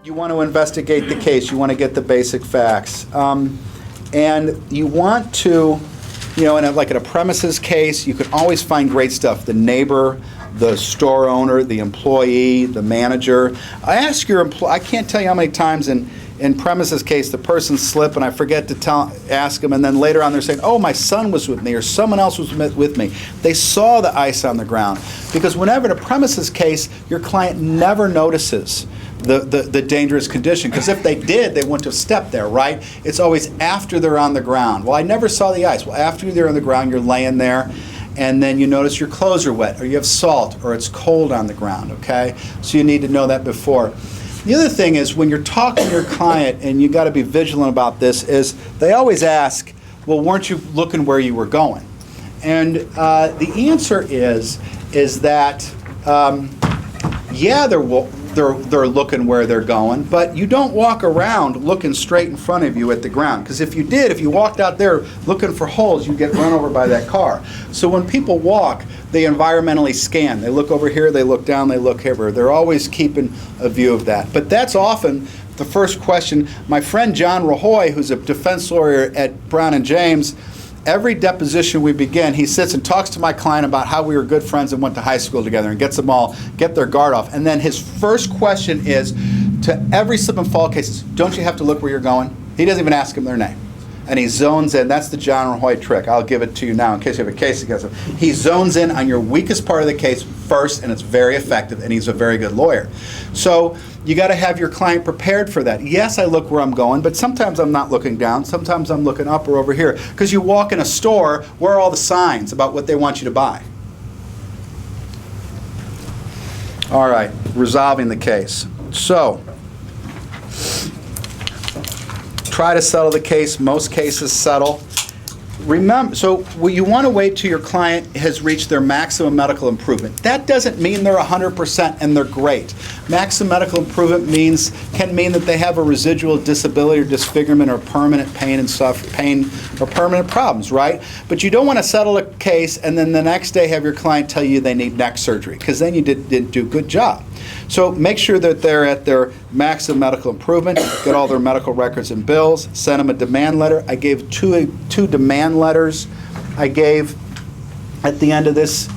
You want to investigate the case. You want to get the basic facts. And you want to, like in a premises case, you can always find great stuff. The neighbor, the store owner, the employee, the manager. I ask your I can't tell you how many times in premises case the person slipped and I forget to ask them, and then later on they're saying, oh, my son was with me or someone else was with me. They saw the ice on the ground. Because whenever in a premises case, your client never notices the dangerous condition, because if they did, they wouldn't have stepped there, right? It's always after they're on the ground. Well, I never saw the ice. Well, after they're on the ground, you're laying there, and then you notice your clothes are wet, or you have salt, or it's cold on the ground, okay? So you need to know that before. The other thing is, when you're talking to your client, and you got to be vigilant about this, is they always ask, well, weren't you looking where you were going? And the answer is that, yeah, they're looking where they're going, but you don't walk around looking straight in front of you at the ground. Because if you walked out there looking for holes, you'd get run over by that car. So when people walk, they environmentally scan. They look over here, they look down, they look here. They're always keeping a view of that. But that's often the first question. My friend John Rahoy, who's a defense lawyer at Brown and James, every deposition we begin, he sits and talks to my client about how we were good friends and went to high school together, and gets them all, get their guard off. And then his first question is, to every slip and fall cases, don't you have to look where you're going? He doesn't even ask them their name. And he zones in. That's the John Rahoy trick. I'll give it to you now in case you have a case against him. He zones in on your weakest part of the case first, and it's very effective, and he's a very good lawyer. So you got to have your client prepared for that. Yes, I look where I'm going, but sometimes I'm not looking down. Sometimes I'm looking up or over here. Because you walk in a store, where are all the signs about what they want you to buy? All right, resolving the case. So, try to settle the case. Most cases settle. Remember, so you want to wait till your client has reached their maximum medical improvement. That doesn't mean they're 100% and they're great. Maximum medical improvement can mean that they have a residual disability or disfigurement or permanent pain or permanent problems, right? But you don't want to settle a case and then the next day have your client tell you they need neck surgery, because then you didn't do a good job. So make sure that they're at their maximum medical improvement, get all their medical records and bills, send them a demand letter. I gave two demand letters. I gave, at the end of this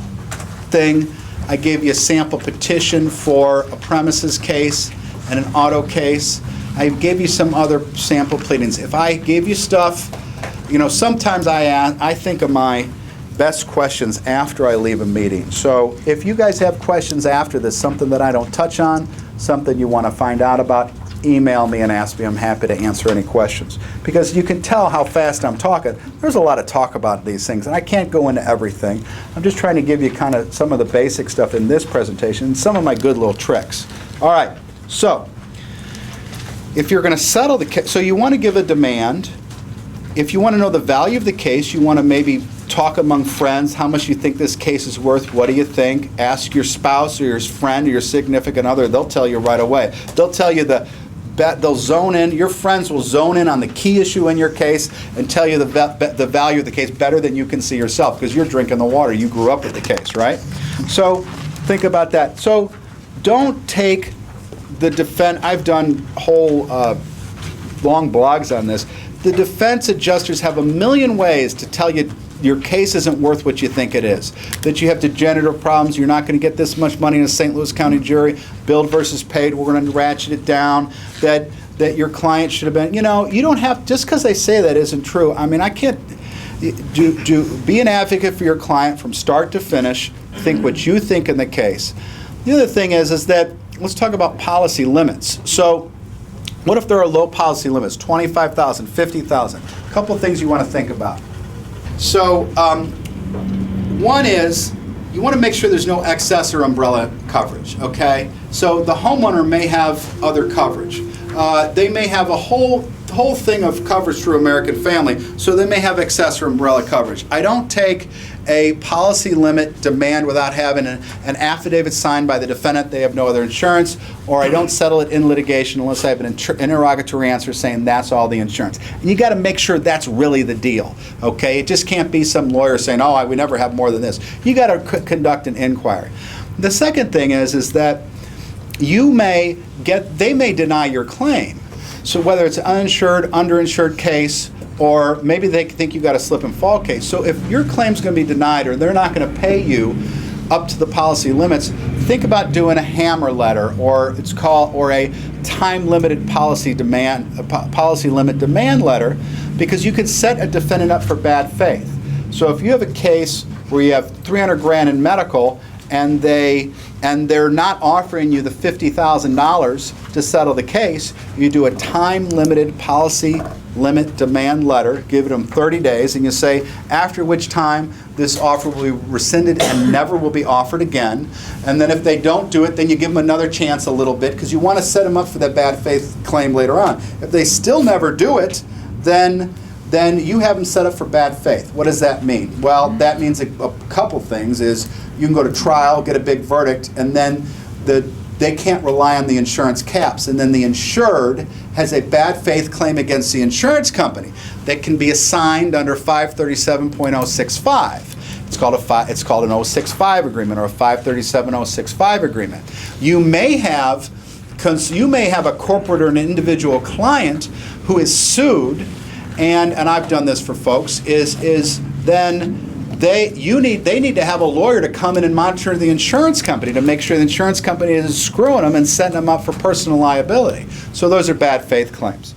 thing, I gave you a sample petition for a premises case and an auto case. I gave you some other sample pleadings. If I gave you stuff, sometimes I think of my best questions after I leave a meeting. So if you guys have questions after this, something that I don't touch on, something you want to find out about, email me and ask me. I'm happy to answer any questions. Because you can tell how fast I'm talking. There's a lot of talk about these things, and I can't go into everything. I'm just trying to give you kind of some of the basic stuff in this presentation, and some of my good little tricks. All right, so if you're going to settle the case, so you want to give a demand. If you want to know the value of the case, you want to maybe talk among friends, how much you think this case is worth, what do you think? Ask your spouse or your friend or your significant other. They'll tell you right away. They'll tell you they'll zone in, your friends will zone in on the key issue in your case and tell you the value of the case better than you can see yourself, because you're drinking the water. You grew up with the case, right? So think about that. So don't take the defense. I've done whole long blogs on this. The defense adjusters have a million ways to tell you your case isn't worth what you think it is, that you have degenerative problems, you're not going to get this much money in a St. Louis County jury, billed versus paid, we're going to ratchet it down, that your client should have been, you don't have, just because they say that isn't true. I mean, I can't, be an advocate for your client from start to finish, think what you think in the case. The other thing is that, let's talk about policy limits. So, what if there are low policy limits, $25,000, $50,000? A couple things you want to think about. So one is, you want to make sure there's no excess or umbrella coverage, okay? So the homeowner may have other coverage. They may have a whole thing of coverage through American Family, so they may have excess or umbrella coverage. I don't take a policy limit demand without having an affidavit signed by the defendant they have no other insurance, or I don't settle it in litigation unless I have an interrogatory answer saying that's all the insurance. And you got to make sure that's really the deal, okay? It just can't be some lawyer saying, oh, we never have more than this. You got to conduct an inquiry. The second thing is that they may deny your claim. So whether it's an uninsured, underinsured case, or maybe they think you got a slip and fall case. So if your claim's going to be denied or they're not going to pay you up to the policy limits, think about doing a hammer letter, or a time-limited policy limit demand letter, because you could set a defendant up for bad faith. So if you have a case where you have $300,000 in medical and they're not offering you the $50,000 to settle the case, you do a time-limited policy limit demand letter, give them 30 days, and you say, after which time this offer will be rescinded and never will be offered again. And then if they don't do it, then you give them another chance a little bit, because you want to set them up for that bad faith claim later on. If they still never do it, then you have them set up for bad faith. What does that mean? Well, that means a couple things. Is you can go to trial, get a big verdict, and then they can't rely on the insurance caps, and then the insured has a bad faith claim against the insurance company that can be assigned under 537.065. It's called an 065 agreement or a 537.065 agreement. You may have a corporate or an individual client who is sued, and I've done this for folks, they need to have a lawyer to come in and monitor the insurance company to make sure the insurance company isn't screwing them and setting them up for personal liability. So those are bad faith claims.